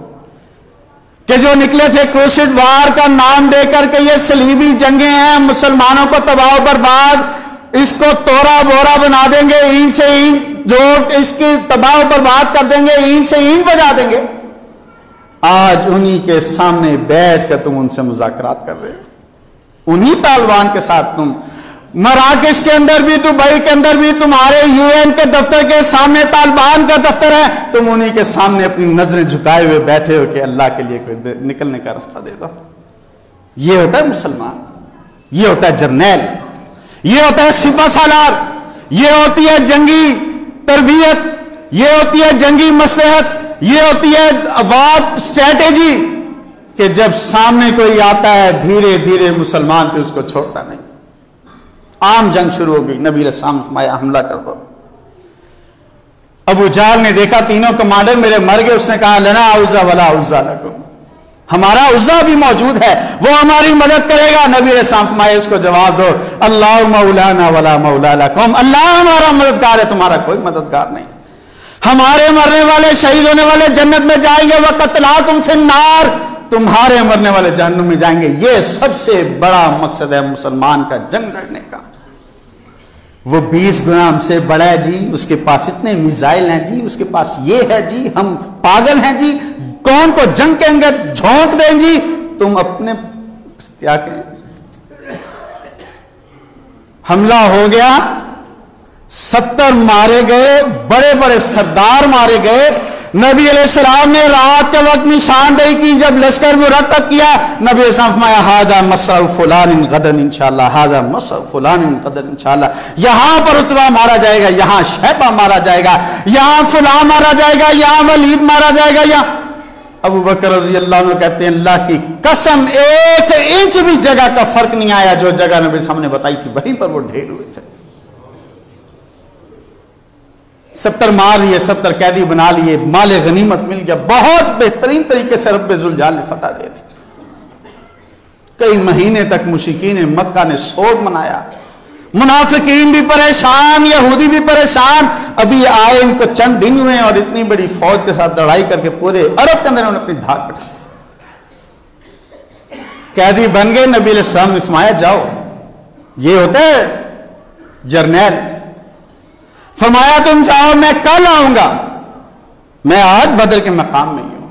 کہ جو نکلے تھے کروسیڈ وار کا نام دے کر کہ یہ صلیبی جنگیں ہیں, مسلمانوں کو تباہ و برباد, اس کو توڑا بورا بنا دیں گے, اینٹ سے اینٹ جو اس کی تباہ و برباد کر دیں گے, اینٹ سے اینٹ بجا دیں گے. آج انہی کے سامنے بیٹھ کر تم ان سے مذاکرات کر رہے ہو. انہی طالبان کے ساتھ تم مراکش کے اندر بھی, دبئی کے اندر بھی تمہارے یو این کے دفتر کے سامنے طالبان کا دفتر ہے, تم انہی کے سامنے اپنی نظریں جھکائے ہوئے بیٹھے ہو کہ اللہ کے لیے کوئی نکلنے کا راستہ دے دو. یہ ہوتا ہے مسلمان, یہ ہوتا ہے جرنیل, یہ ہوتا ہے سپہ سالار, یہ ہوتی ہے جنگی تربیت, یہ ہوتی ہے جنگی مصلحت, یہ ہوتی ہے وار اسٹریٹجی کہ جب سامنے کوئی آتا ہے دھیرے دھیرے مسلمان پہ اس کو چھوڑتا نہیں. عام جنگ شروع ہو گئی. نبی علیہ السلام فرمایا حملہ کر دو. ابو جہل نے دیکھا تینوں کمانڈر میرے مر گئے, اس نے کہا لنا عزا ولا عزا لکم, ہمارا عزا بھی موجود ہے, وہ ہماری مدد کرے گا. نبی علیہ السلام فرمایا اس کو جواب دو اللہ مولانا ولا مولا لکم, اللہ ہمارا مددگار ہے, تمہارا کوئی مددگار نہیں. ہمارے مرنے والے شہید ہونے والے جنت میں جائیں گے, وقتلاکم فی النار, تمہارے مرنے والے جہنم میں جائیں گے. یہ سب سے بڑا مقصد ہے مسلمان کا جنگ لڑنے کا. وہ 20 گنا ہم سے بڑا ہے جی, اس کے پاس اتنے میزائل ہیں جی, اس کے پاس یہ ہے جی, ہم پاگل ہیں جی, کون کو جنگ کے اندر جھونک دیں جی. تم اپنے کیا کہیں, حملہ ہو گیا, 70 مارے گئے، بڑے بڑے سردار مارے گئے. نبی علیہ السلام نے رات کے وقت نشاندہی کی، جب لشکر مرتب کیا نبی علیہ السلام فرمایا ھذا مسع فلان غدا انشاءاللہ، ھذا مسع فلان غدا انشاءاللہ. یہاں پر عتبہ مارا جائے گا، یہاں شیبہ مارا جائے گا، یہاں فلاں مارا جائے گا، یہاں ولید مارا جائے گا. یہاں ابو بکر رضی اللہ عنہ کہتے ہیں اللہ کی قسم 1 انچ بھی جگہ کا فرق نہیں آیا، جو جگہ نبی علیہ السلام نے بتائی تھی وہیں پر وہ ڈھیر ہوئے تھے. 70 مار لیے، 70 قیدی بنا لیے، مال غنیمت مل گیا، بہت بہترین طریقے سے رب ذوالجلال نے فتح دے دی. کئی مہینے تک مشرکین مکہ نے سوگ منایا، منافقین بھی پریشان، یہودی بھی پریشان. ابھی آئے ان کو چند دن ہوئے اور اتنی بڑی فوج کے ساتھ لڑائی کر کے پورے عرب کے اندر انہوں نے اپنی دھاک بٹھا دی. قیدی بن گئے. نبی علیہ السلام نے فرمایا جاؤ، یہ ہوتا ہے جرنیل. فرمایا تم جاؤ، میں کل آؤں گا، میں آج بدر کے مقام میں ہی ہوں.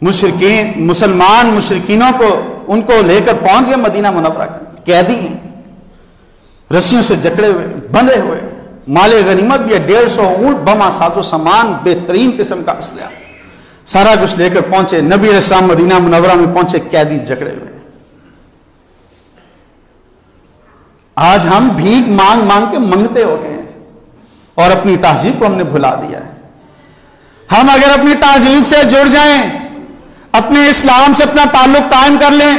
مشرکین مسلمان مشرکینوں کو ان کو لے کر پہنچ گئے مدینہ منورہ کے. قیدی ہیں، رسیوں سے جکڑے ہوئے، بندھے ہوئے، مال غنیمت بھی ہے، 150 اونٹ، بما ساز و سامان، بہترین قسم کا اسلحہ، سارا کچھ لے کر پہنچے. نبی علیہ السلام مدینہ منورہ میں پہنچے، قیدی جکڑے ہوئے. آج ہم بھیک مانگ مانگ کے منگتے ہو گئے ہیں اور اپنی تہذیب کو ہم نے بھلا دیا ہے. ہم اگر اپنی تہذیب سے جڑ جائیں، اپنے اسلام سے اپنا تعلق قائم کر لیں،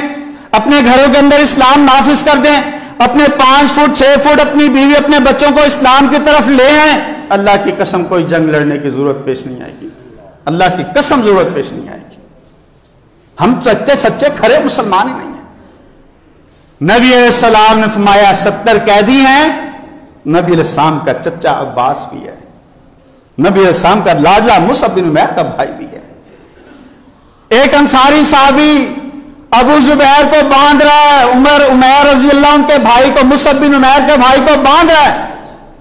اپنے گھروں کے اندر اسلام نافذ کر دیں، اپنے 5 فٹ 6 فٹ اپنی بیوی اپنے بچوں کو اسلام کی طرف لے آئیں، اللہ کی قسم کوئی جنگ لڑنے کی ضرورت پیش نہیں آئے گی. اللہ کی قسم ضرورت پیش نہیں آئے گی. ہم سچے کھرے مسلمان ہی نہیں ہیں. نبی علیہ السلام نے فرمایا 70 قیدی ہیں، نبی علیہ السلام کا چچا عباس بھی ہے، نبی علیہ السلام کا لاڈلا مصعب بن عمیر کا بھائی بھی ہے. ایک انصاری صحابی ابو زبیر کو باندھ رہا ہے، عمیر رضی اللہ عنہ کے بھائی کو، مصعب بن عمیر کے بھائی کو باندھ رہا ہے.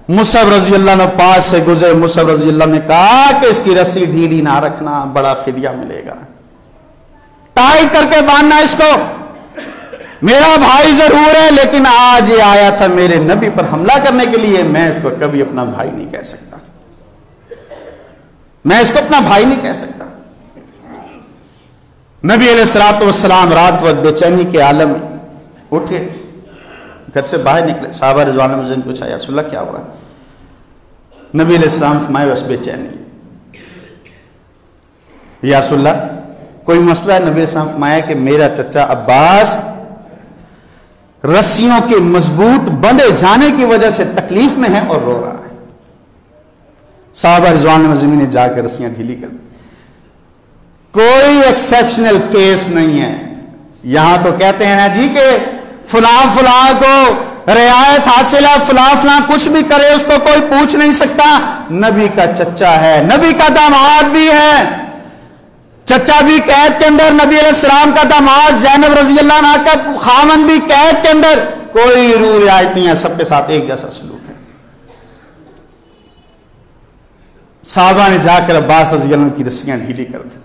مصعب رضی اللہ عنہ پاس سے گزرے. مصعب رضی اللہ عنہ نے کہا کہ اس کی رسی ڈھیلی نہ رکھنا، بڑا فدیہ ملے گا، ٹائٹ کر کے باندھنا اس کو. میرا بھائی ضرور ہے لیکن آج یہ آیا تھا میرے نبی پر حملہ کرنے کے لیے، میں اس کو کبھی اپنا بھائی نہیں کہہ سکتا، میں اس کو اپنا بھائی نہیں کہہ سکتا. نبی علیہ الصلوۃ والسلام رات وقت بے چینی کے عالم میں اٹھے، گھر سے باہر نکلے. صحابہ رضوان اللہ عنہم پوچھا یا رسول اللہ کیا ہوا؟ نبی علیہ السلام فرمائے بس بے چینی. یا رسول اللہ کوئی مسئلہ ہے؟ نبی علیہ السلام فرمایا کہ میرا چچا عباس رسیوں کے مضبوط بندھے جانے کی وجہ سے تکلیف میں ہے اور رو رہا ہے. صحابہ رضوان اللہ عنہم نے جا کے رسیاں ڈھیلی کر دی. کوئی ایکسیپشنل کیس نہیں ہے. یہاں تو کہتے ہیں نا جی کہ فلاں فلاں کو رعایت حاصل ہے، فلاں فلاں کچھ بھی کرے اس کو کوئی پوچھ نہیں سکتا. نبی کا چچا ہے، نبی کا داماد بھی ہے، چچا بھی قید کے اندر، نبی علیہ السلام کا داماد زینب رضی اللہ عنہ کا خامن بھی قید کے اندر. کوئی رو رعایت نہیں ہے، سب کے ساتھ ایک جیسا سلوک ہے. صحابہ نے جا کر عباس رضی اللہ عنہ کی رسیاں ڈھیلی کر دی.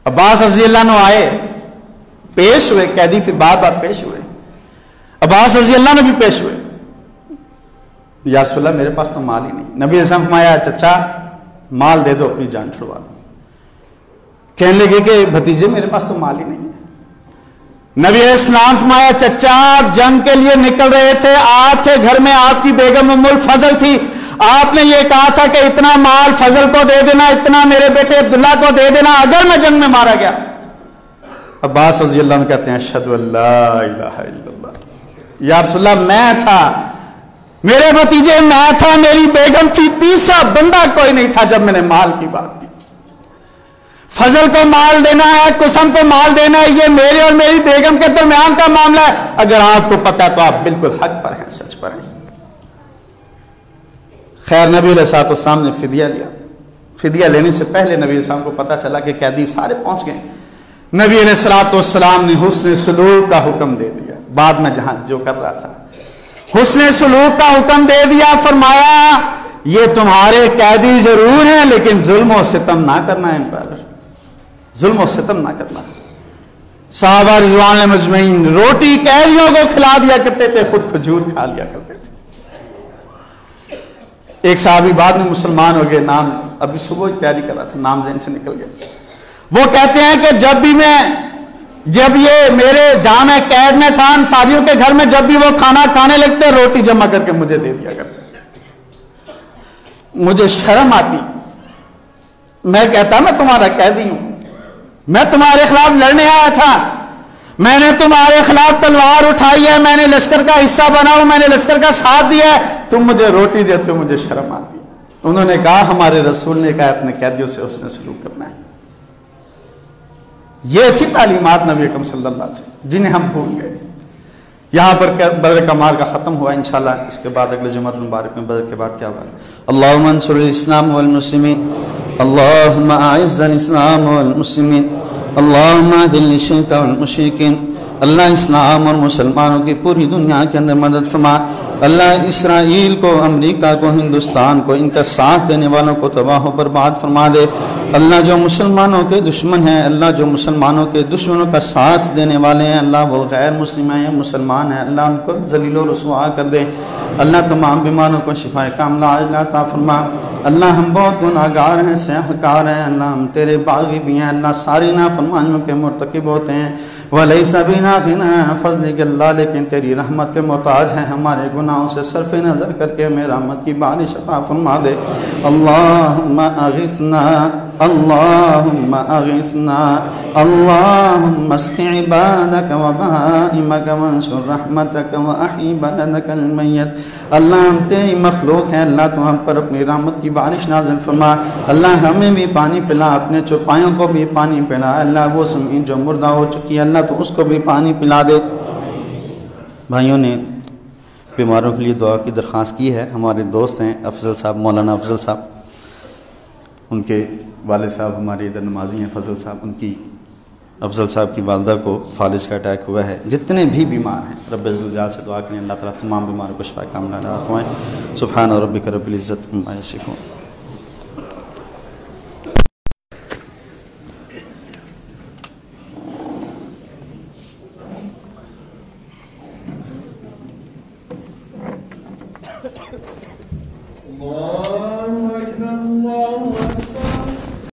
عباس رضی اللہ عنہ آئے، پیش ہوئے، قیدی پہ بار بار پیش ہوئے. عباس رضی اللہ عنہ بھی پیش ہوئے. یا رسول اللہ میرے پاس تو مال ہی نہیں. نبی علیہ السلام فرمایا چچا مال دے دو اپنی جان چھڑوا دو. کہنے لگے کہ بھتیجے میرے پاس تو مال ہی نہیں ہے. نبی علیہ السلام فرمایا چچا آپ جنگ کے لیے نکل رہے تھے، آپ تھے گھر میں، آپ کی بیگم ام الفضل تھی، آپ نے یہ کہا تھا کہ اتنا مال فضل کو دے دینا، اتنا میرے بیٹے عبداللہ کو دے دینا اگر میں جنگ میں مارا گیا. عباس رضی اللہ عنہ کہتے ہیں اشہد ان لا الہ الا اللہ. یا رسول اللہ میں تھا، میرے بھتیجے میں تھا، میری بیگم تھی، تیسرا بندہ کوئی نہیں تھا. جب میں نے مال کی بات کی، فضل کو مال دینا ہے، قسم کو مال دینا ہے، یہ میرے اور میری بیگم کے درمیان کا معاملہ ہے. اگر آپ کو پتا تو آپ بالکل حق پر ہیں، سچ پر ہیں. خیر نبی علیہ السلام نے فدیہ لیا. فدیہ لینے سے پہلے نبی علیہ السلام کو پتا چلا کہ قیدی سارے پہنچ گئے. نبی علیہ السلام نے حسن سلوک کا حکم دے دیا. بعد میں جہاں جو کر رہا تھا حسن سلوک کا حکم دے دیا. فرمایا یہ تمہارے قیدی ضرور ہیں لیکن ظلم و ستم نہ کرنا، ان پر ظلم و ستم نہ کرنا. صحابہ رضوان اللہ مجمعین روٹی قیدیوں کو کھلا دیا کرتے تھے، خود کھجور کھا لیا کرتے تھے. ایک صحابی بعد میں مسلمان ہو گئے، نام ابھی صبح تیاری کر رہا تھا، نام ذہن سے نکل گیا. وہ کہتے ہیں کہ جب یہ میرے جہاں میں قید میں تھا انصاریوں کے گھر میں، جب بھی وہ کھانا کھانے لگتے روٹی جمع کر کے مجھے دے دیا کرتے. مجھے شرم آتی، میں کہتا میں تمہارا قیدی ہوں، میں تمہارے خلاف لڑنے آیا تھا، میں نے تمہارے خلاف تلوار اٹھائی ہے، میں نے لشکر کا حصہ بنا ہوں، میں نے لشکر کا ساتھ دیا ہے، تم مجھے روٹی دیتے ہو، مجھے شرم آتی. انہوں نے کہا ہمارے رسول نے کہا اپنے قیدیوں سے حسن سلوک کرنا ہے. یہ تھی تعلیمات نبی اکرم صلی اللہ علیہ وسلم جنہیں ہم بھول گئے. یہاں پر بدر کا معرکہ ختم ہوا. انشاءاللہ اس کے بعد اگلے جمعۃ المبارک میں بدر کے بعد کیا ہوا؟ اللہم انصر الاسلام والمسلمین، اللہم اعز الاسلام والمسلمین، اللہم اذل الشرک والمشرکین. اللہ اسلام اور مسلمانوں کی پوری دنیا کے اندر مدد فرما. اللہ اسرائیل کو، امریکہ کو، ہندوستان کو، ان کا ساتھ دینے والوں کو تباہ و برباد فرما دے. اللہ جو مسلمانوں کے دشمن ہیں، اللہ جو مسلمانوں کے دشمنوں کا ساتھ دینے والے ہیں، اللہ وہ غیر مسلم ہیں یا مسلمان ہیں، اللہ ان کو ذلیل و رسوا کر دے. اللہ تمام بیماروں کو شفا کاملہ عاجلہ عطا فرما. اللہ ہم بہت گناہگار ہیں، سیاہکار ہیں، اللہ ہم تیرے باغی بھی ہیں، اللہ ساری نافرمانیوں کے مرتکب ہوتے ہیں. وَلَيْسَ بِنَا غِنَىٰ عَن فَضْلِكَ، اللہ لیکن تیری رحمت کے محتاج ہیں. ہمارے گناہوں سے صرف نظر کر کے ہمیں رحمت کی بارش عطا فرما دے. اللہم اغثنا، اللہم اغثنا، اللہم اسق عبادک وبہائمک وانشر رحمتک واحی بلدک المیت. اللہ ہم تیری مخلوق ہیں، اللہ تو ہم پر اپنی رحمت کی بارش نازل فرما. اللہ ہمیں بھی پانی پلا، اپنے چوپایوں کو بھی پانی پلا. اللہ وہ زمین جو مردہ ہو چکی ہے اللہ تو اس کو بھی پانی پلا دے. بھائیوں نے بیماروں کے لیے دعا کی درخواست کی ہے. ہمارے دوست ہیں افضل صاحب، مولانا افضل صاحب، ان کے والد صاحب ہمارے ادھر نمازی ہیں فضل صاحب، ان کی افضل صاحب کی والدہ کو فالج کا اٹیک ہوا ہے. جتنے بھی بیمار ہیں رب عزوجل سے دعا کریں اللہ تعالیٰ تمام بیماروں کو شفا کاملہ عطا فرمائے. سبحان ربک رب العزت عما یصفون. اللہ